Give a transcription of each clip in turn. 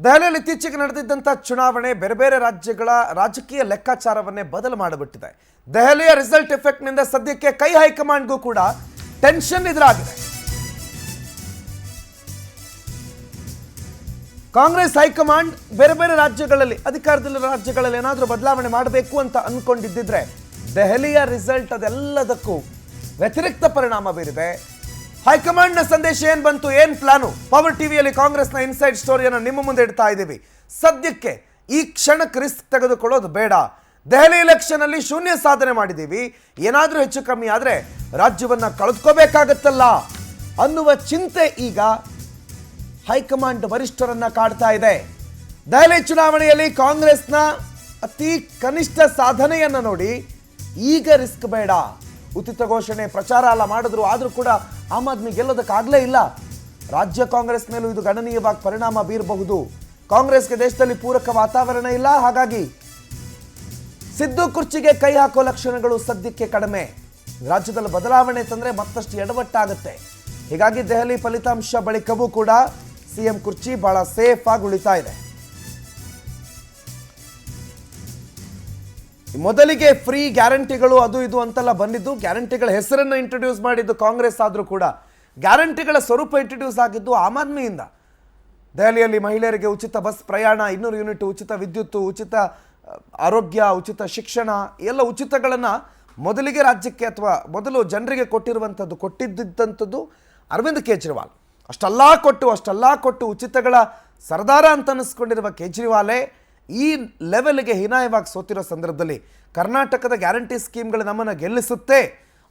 ದೆಹಲಿಯಲ್ಲಿ ಇತ್ತೀಚೆಗೆ ನಡೆದಿದ್ದಂಥ ಚುನಾವಣೆ ಬೇರೆ ಬೇರೆ ರಾಜ್ಯಗಳ ರಾಜಕೀಯ ಲೆಕ್ಕಾಚಾರವನ್ನೇ ಬದಲು ಮಾಡಿಬಿಟ್ಟಿದೆ. ದೆಹಲಿಯ ರಿಸಲ್ಟ್ ಎಫೆಕ್ಟ್ನಿಂದ ಸದ್ಯಕ್ಕೆ ಕೈ ಹೈಕಮಾಂಡ್ಗೂ ಕೂಡ ಟೆನ್ಷನ್ ಎದುರಾಗಿದೆ. ಕಾಂಗ್ರೆಸ್ ಹೈಕಮಾಂಡ್ ಬೇರೆ ಬೇರೆ ರಾಜ್ಯಗಳಲ್ಲಿ ಅಧಿಕಾರದಲ್ಲಿರುವ ರಾಜ್ಯಗಳಲ್ಲಿ ಏನಾದರೂ ಬದಲಾವಣೆ ಮಾಡಬೇಕು ಅಂತ ಅನ್ಕೊಂಡಿದ್ದಿದ್ರೆ ದೆಹಲಿಯ ರಿಸಲ್ಟ್ ಅದೆಲ್ಲದಕ್ಕೂ ವ್ಯತಿರಿಕ್ತ ಪರಿಣಾಮ ಬೀರಿದೆ. ಹೈಕಮಾಂಡ್ನ ಸಂದೇಶ ಏನು ಬಂತು, ಏನು ಪ್ಲಾನು? ಪವರ್ ಟಿವಿಯಲ್ಲಿ ಕಾಂಗ್ರೆಸ್ನ ಇನ್ಸೈಡ್ ಸ್ಟೋರಿಯನ್ನು ನಿಮ್ಮ ಮುಂದೆ ಇಡ್ತಾ ಇದ್ದೀವಿ. ಸದ್ಯಕ್ಕೆ ಈ ಕ್ಷಣಕ್ಕೆ ರಿಸ್ಕ್ ತೆಗೆದುಕೊಳ್ಳೋದು ಬೇಡ. ದೆಹಲಿ ಎಲೆಕ್ಷನ್ ಅಲ್ಲಿ ಶೂನ್ಯ ಸಾಧನೆ ಮಾಡಿದ್ದೀವಿ, ಏನಾದರೂ ಹೆಚ್ಚು ಕಮ್ಮಿ ಆದರೆ ರಾಜ್ಯವನ್ನ ಕಳೆದುಕೋಬೇಕಾಗತ್ತಲ್ಲ ಅನ್ನುವ ಚಿಂತೆ ಈಗ ಹೈಕಮಾಂಡ್ ವರಿಷ್ಠರನ್ನ ಕಾಡ್ತಾ ಇದೆ. ದೆಹಲಿ ಚುನಾವಣೆಯಲ್ಲಿ ಕಾಂಗ್ರೆಸ್ನ ಅತಿ ಕನಿಷ್ಠ ಸಾಧನೆಯನ್ನು ನೋಡಿ ಈಗ ರಿಸ್ಕ್ ಬೇಡ. ಉಚಿತ ಘೋಷಣೆ ಪ್ರಚಾರ ಎಲ್ಲ ಮಾಡಿದ್ರು, ಆದರೂ ಕೂಡ ಆಮ್ ಆದ್ಮಿ ಗೆಲ್ಲೋದಕ್ಕಾಗಲೇ ಇಲ್ಲ. ರಾಜ್ಯ ಕಾಂಗ್ರೆಸ್ ಮೇಲೂ ಇದು ಗಣನೀಯವಾಗಿ ಪರಿಣಾಮ ಬೀರಬಹುದು. ಕಾಂಗ್ರೆಸ್ಗೆ ದೇಶದಲ್ಲಿ ಪೂರಕ ವಾತಾವರಣ ಇಲ್ಲ, ಹಾಗಾಗಿ ಸಿದ್ದು ಕುರ್ಚಿಗೆ ಕೈ ಹಾಕೋ ಲಕ್ಷಣಗಳು ಸದ್ಯಕ್ಕೆ ಕಡಿಮೆ. ರಾಜ್ಯದಲ್ಲಿ ಬದಲಾವಣೆ ತಂದ್ರೆ ಮತ್ತಷ್ಟು ಎಡವಟ್ಟಾಗುತ್ತೆ. ಹೀಗಾಗಿ ದೆಹಲಿ ಫಲಿತಾಂಶ ಬಳಿಕವೂ ಕೂಡ ಸಿಎಂ ಕುರ್ಚಿ ಬಹಳ ಸೇಫ್ ಆಗಿ ಉಳಿತಾ ಇದೆ. ಮೊದಲಿಗೆ ಫ್ರೀ ಗ್ಯಾರಂಟಿಗಳು ಅದು ಇದು ಅಂತೆಲ್ಲ ಬಂದಿದ್ದು, ಗ್ಯಾರಂಟಿಗಳ ಹೆಸರನ್ನು ಇಂಟ್ರೊಡ್ಯೂಸ್ ಮಾಡಿದ್ದು ಕಾಂಗ್ರೆಸ್ ಆದರೂ ಕೂಡ ಗ್ಯಾರಂಟಿಗಳ ಸ್ವರೂಪ ಇಂಟ್ರೊಡ್ಯೂಸ್ ಆಗಿದ್ದು ಆಮ್ ಆದ್ಮಿಯಿಂದ. ದೆಹಲಿಯಲ್ಲಿ ಮಹಿಳೆಯರಿಗೆ ಉಚಿತ ಬಸ್ ಪ್ರಯಾಣ, 200 ಯೂನಿಟ್ ಉಚಿತ ವಿದ್ಯುತ್, ಉಚಿತ ಆರೋಗ್ಯ, ಉಚಿತ ಶಿಕ್ಷಣ, ಎಲ್ಲ ಉಚಿತಗಳನ್ನು ಮೊದಲಿಗೆ ರಾಜ್ಯಕ್ಕೆ ಅಥವಾ ಮೊದಲು ಜನರಿಗೆ ಕೊಟ್ಟಿದ್ದಂಥದ್ದು ಅರವಿಂದ್ ಕೇಜ್ರಿವಾಲ್. ಅಷ್ಟೆಲ್ಲ ಕೊಟ್ಟು ಉಚಿತಗಳ ಸರ್ದಾರ ಅಂತ ಅನ್ನಿಸ್ಕೊಂಡಿರುವ ಕೇಜ್ರಿವಾಲೇ ಈ ಲೆವೆಲ್ಗೆ ಹೀನಾಯವಾಗಿ ಸೋತಿರೋ ಸಂದರ್ಭದಲ್ಲಿ ಕರ್ನಾಟಕದ ಗ್ಯಾರಂಟಿ ಸ್ಕೀಮ್ಗಳು ನಮ್ಮನ್ನು ಗೆಲ್ಲಿಸುತ್ತೆ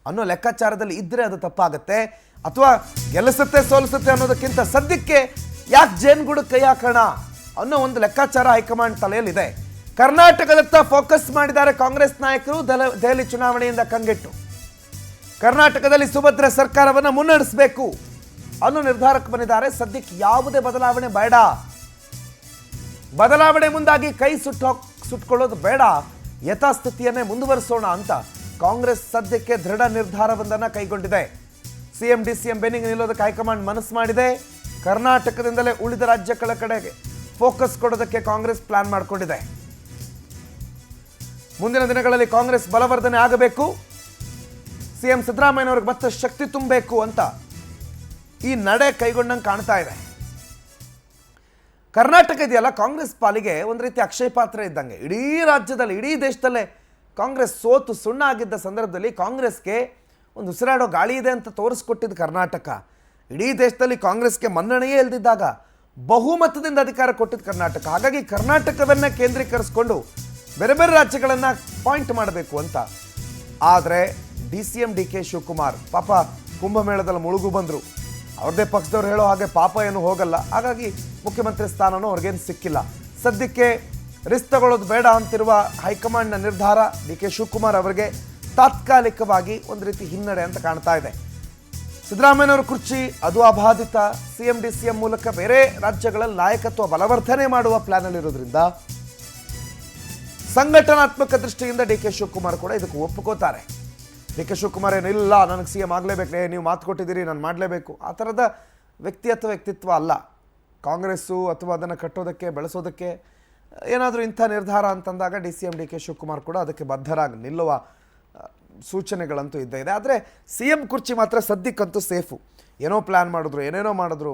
ಅನ್ನೋ ಲೆಕ್ಕಾಚಾರದಲ್ಲಿ ಇದ್ದರೆ ಅದು ತಪ್ಪಾಗುತ್ತೆ. ಅಥವಾ ಗೆಲ್ಲಿಸುತ್ತೆ ಸೋಲಿಸುತ್ತೆ ಅನ್ನೋದಕ್ಕಿಂತ ಸದ್ಯಕ್ಕೆ ಯಾಕೆ ಜೇನುಗೂಡು ಕೈ ಹಾಕೋಣ ಅನ್ನೋ ಒಂದು ಲೆಕ್ಕಾಚಾರ ಹೈಕಮಾಂಡ್ ತಲೆಯಲ್ಲಿದೆ. ಕರ್ನಾಟಕದತ್ತ ಫೋಕಸ್ ಮಾಡಿದ್ದಾರೆ ಕಾಂಗ್ರೆಸ್ ನಾಯಕರು. ದೆಹಲಿ ಚುನಾವಣೆಯಿಂದ ಕಂಗೆಟ್ಟು ಕರ್ನಾಟಕದಲ್ಲಿ ಸುಭದ್ರ ಸರ್ಕಾರವನ್ನು ಮುನ್ನಡೆಸಬೇಕು ಅನ್ನೋ ನಿರ್ಧಾರಕ್ಕೆ ಬಂದಿದ್ದಾರೆ. ಸದ್ಯಕ್ಕೆ ಯಾವುದೇ ಬದಲಾವಣೆ ಬೇಡ, ಬದಲಾವಣೆ ಮುಂದಾಗಿ ಕೈ ಸುಟ್ಕೊಳ್ಳೋದು ಬೇಡ, ಯಥಾಸ್ಥಿತಿಯನ್ನೇ ಮುಂದುವರಿಸೋಣ ಅಂತ ಕಾಂಗ್ರೆಸ್ ಸದ್ಯಕ್ಕೆ ದೃಢ ನಿರ್ಧಾರವೊಂದನ್ನು ಕೈಗೊಂಡಿದೆ. ಸಿಎಂ ಡಿಸಿಎಂ ಬೆನ್ನಿಗೆ ನಿಲ್ಲೋದಕ್ಕೆ ಹೈಕಮಾಂಡ್ ಮನಸ್ಸು ಮಾಡಿದೆ. ಕರ್ನಾಟಕದಿಂದಲೇ ಉಳಿದ ರಾಜ್ಯಗಳ ಕಡೆಗೆ ಫೋಕಸ್ ಕೊಡೋದಕ್ಕೆ ಕಾಂಗ್ರೆಸ್ ಪ್ಲಾನ್ ಮಾಡಿಕೊಂಡಿದೆ. ಮುಂದಿನ ದಿನಗಳಲ್ಲಿ ಕಾಂಗ್ರೆಸ್ ಬಲವರ್ಧನೆ ಆಗಬೇಕು, ಸಿಎಂ ಸಿದ್ದರಾಮಯ್ಯನವ್ರಿಗೆ ಮತ್ತಷ್ಟು ಶಕ್ತಿ ತುಂಬಬೇಕು ಅಂತ ಈ ನಡೆ ಕೈಗೊಂಡಂಗೆ ಕಾಣ್ತಾ ಇದೆ. ಕರ್ನಾಟಕ ಇದೆಯಲ್ಲ, ಕಾಂಗ್ರೆಸ್ ಪಾಲಿಗೆ ಒಂದು ರೀತಿ ಅಕ್ಷಯ ಪಾತ್ರ ಇದ್ದಂಗೆ. ಇಡೀ ರಾಜ್ಯದಲ್ಲಿ, ಇಡೀ ದೇಶದಲ್ಲೇ ಕಾಂಗ್ರೆಸ್ ಸೋತು ಸುಣ್ಣ ಆಗಿದ್ದ ಸಂದರ್ಭದಲ್ಲಿ ಕಾಂಗ್ರೆಸ್ಗೆ ಒಂದು ಉಸಿರಾಡೋ ಗಾಳಿ ಇದೆ ಅಂತ ತೋರಿಸ್ಕೊಟ್ಟಿದ್ದು ಕರ್ನಾಟಕ. ಇಡೀ ದೇಶದಲ್ಲಿ ಕಾಂಗ್ರೆಸ್ಗೆ ಮನ್ನಣೆಯೇ ಇಲ್ದಿದ್ದಾಗ ಬಹುಮತದಿಂದ ಅಧಿಕಾರ ಕೊಟ್ಟಿದ್ದು ಕರ್ನಾಟಕ. ಹಾಗಾಗಿ ಕರ್ನಾಟಕವನ್ನೇ ಕೇಂದ್ರೀಕರಿಸಿಕೊಂಡು ಬೇರೆ ಬೇರೆ ರಾಜ್ಯಗಳನ್ನು ಪಾಯಿಂಟ್ ಮಾಡಬೇಕು ಅಂತ. ಆದರೆ DCM DK ಶಿವಕುಮಾರ್ ಪಾಪ ಕುಂಭಮೇಳದಲ್ಲಿ ಮುಳುಗು ಬಂದರು. ಅವ್ರದ್ದೇ ಪಕ್ಷದವ್ರು ಹೇಳೋ ಹಾಗೆ ಪಾಪ ಏನು ಹೋಗಲ್ಲ. ಹಾಗಾಗಿ ಮುಖ್ಯಮಂತ್ರಿ ಸ್ಥಾನನೂ ಅವ್ರಿಗೇನು ಸಿಕ್ಕಿಲ್ಲ. ಸದ್ಯಕ್ಕೆ ರಿಸ್ಕ್ ತಗೊಳ್ಳೋದು ಬೇಡ ಅಂತಿರುವ ಹೈಕಮಾಂಡ್ನ ನಿರ್ಧಾರ DK ಶಿವಕುಮಾರ್ ಅವರಿಗೆ ತಾತ್ಕಾಲಿಕವಾಗಿ ಒಂದು ರೀತಿ ಹಿನ್ನಡೆ ಅಂತ ಕಾಣ್ತಾ ಇದೆ. ಸಿದ್ದರಾಮಯ್ಯನವರ ಕುರ್ಚಿ ಅದು ಅಬಾಧಿತ. CM DCM ಮೂಲಕ ಬೇರೆ ರಾಜ್ಯಗಳಲ್ಲಿ ನಾಯಕತ್ವ ಬಲವರ್ಧನೆ ಮಾಡುವ ಪ್ಲಾನಲ್ಲಿರೋದ್ರಿಂದ ಸಂಘಟನಾತ್ಮಕ ದೃಷ್ಟಿಯಿಂದ DK ಶಿವಕುಮಾರ್ ಕೂಡ ಇದಕ್ಕೆ ಒಪ್ಪಿಕೋತಾರೆ. DK ಶಿವಕುಮಾರ್ ಏನಿಲ್ಲ, ನನಗೆ CM ಆಗಲೇಬೇಕು, ನೀವು ಮಾತು ಕೊಟ್ಟಿದ್ದೀರಿ, ನಾನು ಮಾಡಲೇಬೇಕು, ಆ ಥರದ ವ್ಯಕ್ತಿ ಅಥವಾ ವ್ಯಕ್ತಿತ್ವ ಅಲ್ಲ. ಕಾಂಗ್ರೆಸ್ಸು ಅಥವಾ ಅದನ್ನು ಕಟ್ಟೋದಕ್ಕೆ ಬೆಳೆಸೋದಕ್ಕೆ ಏನಾದರೂ ಇಂಥ ನಿರ್ಧಾರ ಅಂತಂದಾಗ DCM DK ಶಿವಕುಮಾರ್ ಕೂಡ ಅದಕ್ಕೆ ಬದ್ಧರಾಗಿ ನಿಲ್ಲುವ ಸೂಚನೆಗಳಂತೂ ಇದ್ದೇ ಇದೆ. ಆದರೆ CM ಕುರ್ಚಿ ಮಾತ್ರ ಸದ್ಯಕ್ಕಂತೂ ಸೇಫು. ಏನೋ ಪ್ಲ್ಯಾನ್ ಮಾಡಿದ್ರು, ಏನೇನೋ ಮಾಡಿದ್ರು,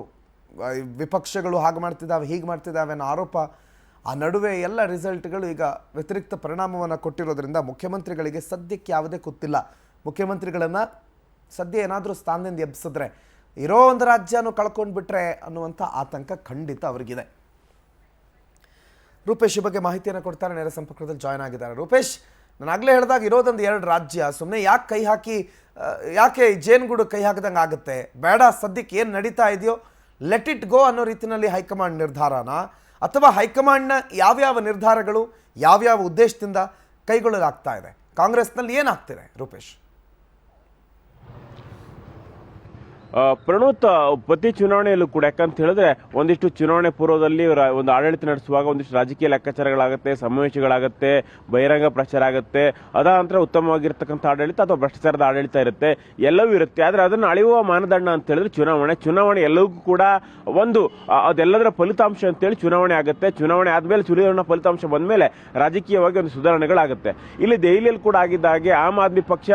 ವಿಪಕ್ಷಗಳು ಹಾಗೆ ಮಾಡ್ತಿದ್ದಾವೆ ಹೀಗೆ ಮಾಡ್ತಿದ್ದಾವೆ ಅನ್ನೋ ಆರೋಪ, ಆ ನಡುವೆ ಎಲ್ಲ ರಿಸಲ್ಟ್ಗಳು ಈಗ ವ್ಯತಿರಿಕ್ತ ಪರಿಣಾಮವನ್ನು ಕೊಟ್ಟಿರೋದ್ರಿಂದ ಮುಖ್ಯಮಂತ್ರಿಗಳಿಗೆ ಸದ್ಯಕ್ಕೆ ಯಾವುದೇ ಗೊತ್ತಿಲ್ಲ. ಮುಖ್ಯಮಂತ್ರಿಗಳನ್ನು ಸದ್ಯ ಏನಾದರೂ ಸ್ಥಾನದಿಂದ ಎಬ್ಸಿದ್ರೆ ಇರೋ ಒಂದು ರಾಜ್ಯನೂ ಕಳ್ಕೊಂಡು ಬಿಟ್ರೆ ಅನ್ನುವಂಥ ಆತಂಕ ಖಂಡಿತ ಅವರಿಗಿದೆ. ರೂಪೇಶ್ ಈ ಬಗ್ಗೆ ಮಾಹಿತಿಯನ್ನು ಕೊಡ್ತಾರೆ, ನೇರ ಸಂಪರ್ಕದಲ್ಲಿ ಜಾಯ್ನ್ ಆಗಿದ್ದಾರೆ. ರೂಪೇಶ್, ನಾನು ಆಗಲೇ ಹೇಳಿದಾಗ ಇರೋದೊಂದು 2 ರಾಜ್ಯ, ಸುಮ್ಮನೆ ಯಾಕೆ ಕೈ ಹಾಕಿ, ಯಾಕೆ ಜೇನುಗೂಡು ಕೈ ಹಾಕಿದಂಗೆ ಆಗುತ್ತೆ? ಬೇಡ, ಸದ್ಯಕ್ಕೆ ಏನು ನಡೀತಾ ಇದೆಯೋ ಲೆಟ್ ಇಟ್ ಗೋ ಅನ್ನೋ ರೀತಿಯಲ್ಲಿ ಹೈಕಮಾಂಡ್ ನಿರ್ಧಾರನ, ಅಥವಾ ಹೈಕಮಾಂಡ್ನ ಯಾವ್ಯಾವ ನಿರ್ಧಾರಗಳು ಯಾವ್ಯಾವ ಉದ್ದೇಶದಿಂದ ಕೈಗೊಳ್ಳಲಾಗ್ತಾ ಇದೆ? ಕಾಂಗ್ರೆಸ್ನಲ್ಲಿ ಏನಾಗ್ತಿದೆ ರೂಪೇಶ್? ಪ್ರಣೋತ್, ಪ್ರತಿ ಚುನಾವಣೆಯಲ್ಲೂ ಕೂಡ ಯಾಕಂತ ಹೇಳಿದ್ರೆ ಒಂದಿಷ್ಟು ಚುನಾವಣೆ ಪೂರ್ವದಲ್ಲಿ ಒಂದು ಆಡಳಿತ ನಡೆಸುವಾಗ ಒಂದಿಷ್ಟು ರಾಜಕೀಯ ಲೆಕ್ಕಾಚಾರಗಳಾಗುತ್ತೆ, ಸಮಾವೇಶಗಳಾಗುತ್ತೆ, ಬಹಿರಂಗ ಪ್ರಚಾರ ಆಗುತ್ತೆ, ಅದಾನಂತರ ಉತ್ತಮವಾಗಿರ್ತಕ್ಕಂಥ ಆಡಳಿತ ಅಥವಾ ಭ್ರಷ್ಟಾಚಾರದ ಆಡಳಿತ ಇರುತ್ತೆ, ಎಲ್ಲವೂ ಇರುತ್ತೆ. ಆದರೆ ಅದನ್ನು ಅಳೆಯುವ ಮಾನದಂಡ ಅಂತ ಹೇಳಿದ್ರೆ ಚುನಾವಣೆ ಎಲ್ಲವೂ ಕೂಡ ಒಂದು ಅದೆಲ್ಲದರ ಫಲಿತಾಂಶ ಅಂತೇಳಿ ಚುನಾವಣೆ ಆಗುತ್ತೆ. ಚುನಾವಣೆ ಆದ್ಮೇಲೆ ಚುನಾವಣಾ ಫಲಿತಾಂಶ ಬಂದ್ಮೇಲೆ ರಾಜಕೀಯವಾಗಿ ಒಂದು ಸುಧಾರಣೆಗಳಾಗುತ್ತೆ. ಇಲ್ಲಿ ದೆಹಲಿಯಲ್ಲಿ ಕೂಡ ಆಗಿದ್ದ ಹಾಗೆ ಆಮ್ ಆದ್ಮಿ ಪಕ್ಷ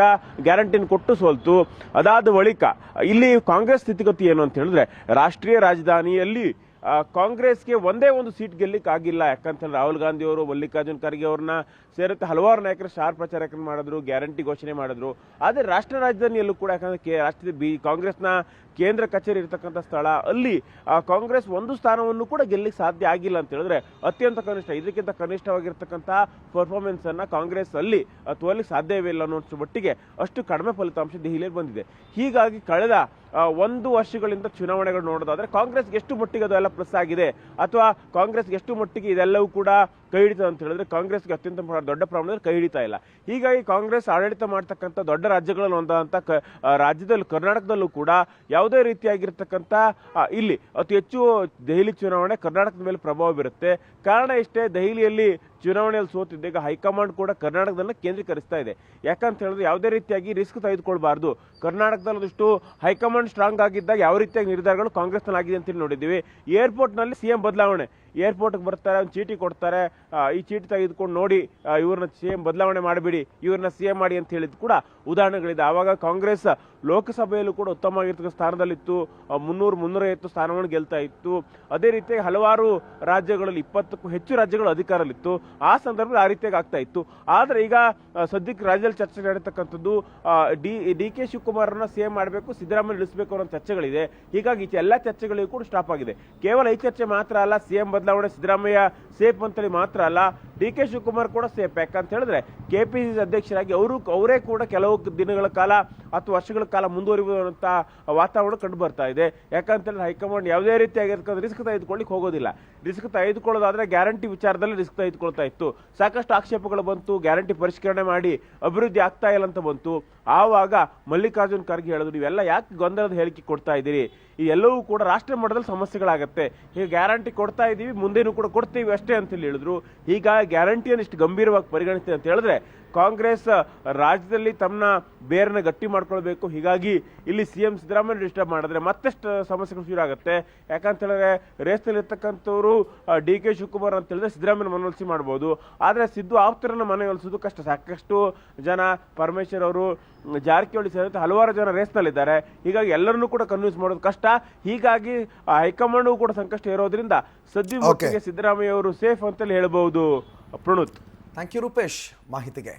ಗ್ಯಾರಂಟಿನ ಕೊಟ್ಟು ಸೋಲ್ತು. ಅದಾದ ಬಳಿಕ ಇಲ್ಲಿ ಕಾಂಗ್ರೆಸ್ ಸ್ಥಿತಿಗತಿ ಏನು ಅಂತ ಹೇಳಿದ್ರೆ ರಾಷ್ಟ್ರೀಯ ರಾಜಧಾನಿಯಲ್ಲಿ ಕಾಂಗ್ರೆಸ್ಗೆ ಒಂದೇ ಒಂದು ಸೀಟ್ ಗೆಲ್ಲಿಕ್ ಆಗಿಲ್ಲ. ಯಾಕಂತಂದ್ರೆ ರಾಹುಲ್ ಗಾಂಧಿ ಅವರು, ಮಲ್ಲಿಕಾರ್ಜುನ್ ಖರ್ಗೆ ಅವ್ರನ್ನ ಸೇರುತ್ತೆ ಹಲವಾರು ನಾಯಕರು ಸ್ಟಾರ್ ಪ್ರಚಾರಕರನ್ನ ಮಾಡಿದ್ರು, ಗ್ಯಾರಂಟಿ ಘೋಷಣೆ ಮಾಡಿದ್ರು. ಆದರೆ ರಾಷ್ಟ್ರ ರಾಜಧಾನಿಯಲ್ಲೂ ಕೂಡ ಯಾಕಂದ್ರೆ ಕಾಂಗ್ರೆಸ್ನ ಕೇಂದ್ರ ಕಚೇರಿ ಇರತಕ್ಕಂಥ ಸ್ಥಳ, ಅಲ್ಲಿ ಕಾಂಗ್ರೆಸ್ ಒಂದು ಸ್ಥಾನವನ್ನು ಕೂಡ ಗೆಲ್ಲಿಕ್ಕೆ ಸಾಧ್ಯ ಆಗಿಲ್ಲ ಅಂತ ಹೇಳಿದ್ರೆ ಅತ್ಯಂತ ಕನಿಷ್ಠ, ಇದಕ್ಕಿಂತ ಕನಿಷ್ಠವಾಗಿರ್ತಕ್ಕಂಥ ಪರ್ಫಾರ್ಮೆನ್ಸ್ ಅನ್ನ ಕಾಂಗ್ರೆಸ್ ಅಲ್ಲಿ ತೋರ್ಲಿಕ್ಕೆ ಸಾಧ್ಯವೇ ಇಲ್ಲ ಅನ್ನೋ ಮಟ್ಟಿಗೆ ಅಷ್ಟು ಕಡಿಮೆ ಫಲಿತಾಂಶ ದೆಹಲಿಯಲ್ಲಿ ಬಂದಿದೆ. ಹೀಗಾಗಿ ಕಳೆದ 1 ವರ್ಷಗಳಿಂದ ಚುನಾವಣೆಗಳು ನೋಡೋದಾದ್ರೆ ಕಾಂಗ್ರೆಸ್ಗೆ ಎಷ್ಟು ಮಟ್ಟಿಗೆ ಅದೆಲ್ಲ ಪ್ಲಸ್ ಆಗಿದೆ ಅಥವಾ ಕಾಂಗ್ರೆಸ್ಗೆ ಎಷ್ಟು ಮಟ್ಟಿಗೆ ಇದೆಲ್ಲವೂ ಕೂಡ ಕೈ ಹಿಡಿತ ಅಂತ ಹೇಳಿದ್ರೆ ಕಾಂಗ್ರೆಸ್ಗೆ ಅತ್ಯಂತ ದೊಡ್ಡ ಪ್ರಮಾಣದಲ್ಲಿ ಕೈ ಹಿಡಿತಾ ಇಲ್ಲ. ಹೀಗಾಗಿ ಕಾಂಗ್ರೆಸ್ ಆಡಳಿತ ಮಾಡ್ತಕ್ಕಂಥ ದೊಡ್ಡ ರಾಜ್ಯಗಳಲ್ಲಿ ಒಂದಂತ ರಾಜ್ಯದಲ್ಲಿ ಕರ್ನಾಟಕದಲ್ಲೂ ಕೂಡ ಯಾವುದೇ ರೀತಿಯಾಗಿರ್ತಕ್ಕಂಥ ಇಲ್ಲಿ ಅತಿ ಹೆಚ್ಚು ದೆಹಲಿ ಚುನಾವಣೆ ಕರ್ನಾಟಕದ ಮೇಲೆ ಪ್ರಭಾವ ಬೀರುತ್ತೆ. ಕಾರಣ ಇಷ್ಟೇ, ದೆಹಲಿಯಲ್ಲಿ ಚುನಾವಣೆಯಲ್ಲಿ ಸೋತಿದ್ದಾಗ ಹೈಕಮಾಂಡ್ ಕೂಡ ಕರ್ನಾಟಕದನ್ನ ಕೇಂದ್ರೀಕರಿಸ್ತಾ ಇದೆ. ಯಾಕಂತ ಹೇಳಿದ್ರೆ ಯಾವುದೇ ರೀತಿಯಾಗಿ ರಿಸ್ಕ್ ತೆಗೆದುಕೊಳ್ಬಾರ್ದು. ಕರ್ನಾಟಕದಲ್ಲಿ ಒಂದಿಷ್ಟು ಹೈಕಮಾಂಡ್ ಸ್ಟ್ರಾಂಗ್ ಆಗಿದ್ದಾಗ ಯಾವ ರೀತಿಯಾಗಿ ನಿರ್ಧಾರಗಳು ಕಾಂಗ್ರೆಸ್ನಲ್ಲಿ ಆಗಿದೆ ಅಂತೇಳಿ ನೋಡಿದ್ದೀವಿ. ಏರ್ಪೋರ್ಟ್ನಲ್ಲಿ ಸಿಎಂ ಬದಲಾವಣೆ, ಏರ್ಪೋರ್ಟ್ಗೆ ಬರ್ತಾರೆ, ಒಂದು ಚೀಟಿ ಕೊಡ್ತಾರೆ, ಈ ಚೀಟಿ ತೆಗೆದುಕೊಂಡು ನೋಡಿ ಇವ್ರನ್ನ ಸಿಎಂ ಬದಲಾವಣೆ ಮಾಡಬೇಡಿ, ಇವ್ರನ್ನ ಸಿಎಂ ಮಾಡಿ ಅಂತ ಹೇಳಿದ್ ಕೂಡ ಉದಾಹರಣೆಗಳಿದೆ. ಆವಾಗ ಕಾಂಗ್ರೆಸ್ ಲೋಕಸಭೆಯಲ್ಲೂ ಕೂಡ ಉತ್ತಮವಾಗಿರ್ತಕ್ಕಂಥ ಸ್ಥಾನದಲ್ಲಿತ್ತು, 300-350 ಸ್ಥಾನವನ್ನು ಗೆಲ್ತಾ ಇತ್ತು. ಅದೇ ರೀತಿಯಾಗಿ ಹಲವಾರು ರಾಜ್ಯಗಳಲ್ಲಿ 20ಕ್ಕೂ ಹೆಚ್ಚು ರಾಜ್ಯಗಳು ಅಧಿಕಾರದಲ್ಲಿತ್ತು. ಆ ಸಂದರ್ಭದಲ್ಲಿ ಆ ರೀತಿಯಾಗಿ ಆಗ್ತಾ ಇತ್ತು. ಆದ್ರೆ ಈಗ ಸದ್ಯಕ್ಕೆ ರಾಜ್ಯದಲ್ಲಿ ಚರ್ಚೆ ನಡೀತಕ್ಕಂಥದ್ದು ಡಿ ಕೆ ಶಿವಕುಮಾರ್ನ ಸಿಎಂ ಮಾಡಬೇಕು, ಸಿದ್ದರಾಮಯ್ಯ ಇಳಿಸಬೇಕು ಅನ್ನೋ ಚರ್ಚೆಗಳಿದೆ. ಹೀಗಾಗಿ ಎಲ್ಲ ಚರ್ಚೆಗಳಿಗೂ ಕೂಡ ಸ್ಟಾಪ್ ಆಗಿದೆ. ಕೇವಲ ಈ ಚರ್ಚೆ ಮಾತ್ರ ಅಲ್ಲ, ಸಿಎಂ ಬದಲಾವಣೆ ಸಿದ್ದರಾಮಯ್ಯ ಸೇಫ್ ಅಂತೇಳಿ ಮಾತ್ರ ಅಲ್ಲ, ಡಿ ಕೆ ಶಿವಕುಮಾರ್ ಕೂಡ ಸೇಫ್. ಯಾಕಂತ ಹೇಳಿದ್ರೆ ಕೆಪಿಸಿಸಿ ಅಧ್ಯಕ್ಷರಾಗಿ ಅವರೇ ಕೂಡ ಕೆಲವು ದಿನಗಳ ಕಾಲ ಅಥವಾ ವರ್ಷಗಳ ಕಾಲ ಮುಂದುವರಿಯುವಂತ ವಾತಾವರಣ ಕಂಡು ಬರ್ತಾ ಇದೆ. ಯಾಕಂತ ಹೇಳಿದ್ರೆ ಹೈಕಮಾಂಡ್ ಯಾವುದೇ ರೀತಿಯಾಗಿರ್ತಕ್ಕಂಥ ರಿಸ್ಕ್ ತೆಗೆದುಕೊಳ್ಳಿಕ್ಕೆ ಹೋಗೋದಿಲ್ಲ. ರಿಸ್ಕ್ ತೆಗೆದುಕೊಳ್ಳೋದಾದ್ರೆ ಗ್ಯಾರಂಟಿ ವಿಚಾರದಲ್ಲಿ ರಿಸ್ಕ್ ತೆಗೆದುಕೊಳ್ತಾ ಇತ್ತು. ಸಾಕಷ್ಟು ಆಕ್ಷೇಪಗಳು ಬಂತು, ಗ್ಯಾರಂಟಿ ಪರಿಷ್ಕರಣೆ ಮಾಡಿ ಅಭಿವೃದ್ಧಿ ಆಗ್ತಾ ಇಲ್ಲ ಅಂತ ಬಂತು. ಆವಾಗ ಮಲ್ಲಿಕಾರ್ಜುನ್ ಖರ್ಗೆ ಹೇಳಿದ್ರು, ಇವೆಲ್ಲ ಯಾಕೆ ಗೊಂದಲದ ಹೇಳಿಕೆ ಕೊಡ್ತಾ ಇದ್ದೀರಿ, ಈ ಎಲ್ಲವೂ ಕೂಡ ರಾಷ್ಟ್ರ ಮಟ್ಟದಲ್ಲಿ ಸಮಸ್ಯೆಗಳಾಗತ್ತೆ, ಹೀಗೆ ಗ್ಯಾರಂಟಿ ಕೊಡ್ತಾ ಇದೀವಿ, ಮುಂದೇನು ಕೂಡ ಕೊಡ್ತೀವಿ ಅಷ್ಟೇ ಅಂತ ಹೇಳಿದ್ರು. ಹೀಗಾಗಿ ಗ್ಯಾರಂಟಿಯನ್ನು ಇಷ್ಟು ಗಂಭೀರವಾಗಿ ಪರಿಗಣಿಸ್ತೀವಿ ಅಂತ ಹೇಳಿದ್ರೆ ಕಾಂಗ್ರೆಸ್ ರಾಜ್ಯದಲ್ಲಿ ತಮ್ಮ ಬೇರನ್ನ ಗಟ್ಟಿ ಮಾಡ್ಕೊಳ್ಬೇಕು. ಹೀಗಾಗಿ ಇಲ್ಲಿ ಸಿಎಂ ಸಿದ್ದರಾಮಯ್ಯ ಡಿಸ್ಟರ್ಬ್ ಮಾಡಿದ್ರೆ ಮತ್ತಷ್ಟು ಸಮಸ್ಯೆಗಳು ಶುರು ಆಗುತ್ತೆ. ಯಾಕಂತ ಹೇಳಿದ್ರೆ ರೇಸ್ನಲ್ಲಿ ಇರ್ತಕ್ಕಂಥವ್ರು ಡಿ ಕೆ ಶಿವಕುಮಾರ್ ಅಂತ ಹೇಳಿದ್ರೆ ಸಿದ್ದರಾಮಯ್ಯ ಮನವೊಲಿಸಿ ಮಾಡ್ಬೋದು, ಆದ್ರೆ ಸಿದ್ದು ಆಪ್ತರನ್ನ ಮನವೊಲಿಸೋದು ಕಷ್ಟ. ಸಾಕಷ್ಟು ಜನ, ಪರಮೇಶ್ವರ್ ಅವರು, ಜಾರಕಿಹೊಳಿ ಸೇರಿದಂತೆ ಹಲವಾರು ಜನ ರೇಸ್ನಲ್ಲಿದ್ದಾರೆ. ಹೀಗಾಗಿ ಎಲ್ಲರನ್ನೂ ಕೂಡ ಕನ್ವಿನ್ಸ್ ಮಾಡೋದು ಕಷ್ಟ. ಹೀಗಾಗಿ ಹೈಕಮಾಂಡ್ ಕೂಡ ಸಂಕಷ್ಟ ಇರೋದ್ರಿಂದ ಸದ್ಯ ಮಟ್ಟಿಗೆ ಸಿದ್ದರಾಮಯ್ಯ ಅವರು ಸೇಫ್ ಅಂತಲೇ ಹೇಳಬಹುದು. ಪ್ರಣೋತ್, ಥ್ಯಾಂಕ್ ಯು ರೂಪೇಶ್ ಮಾಹಿತಿಗೆ.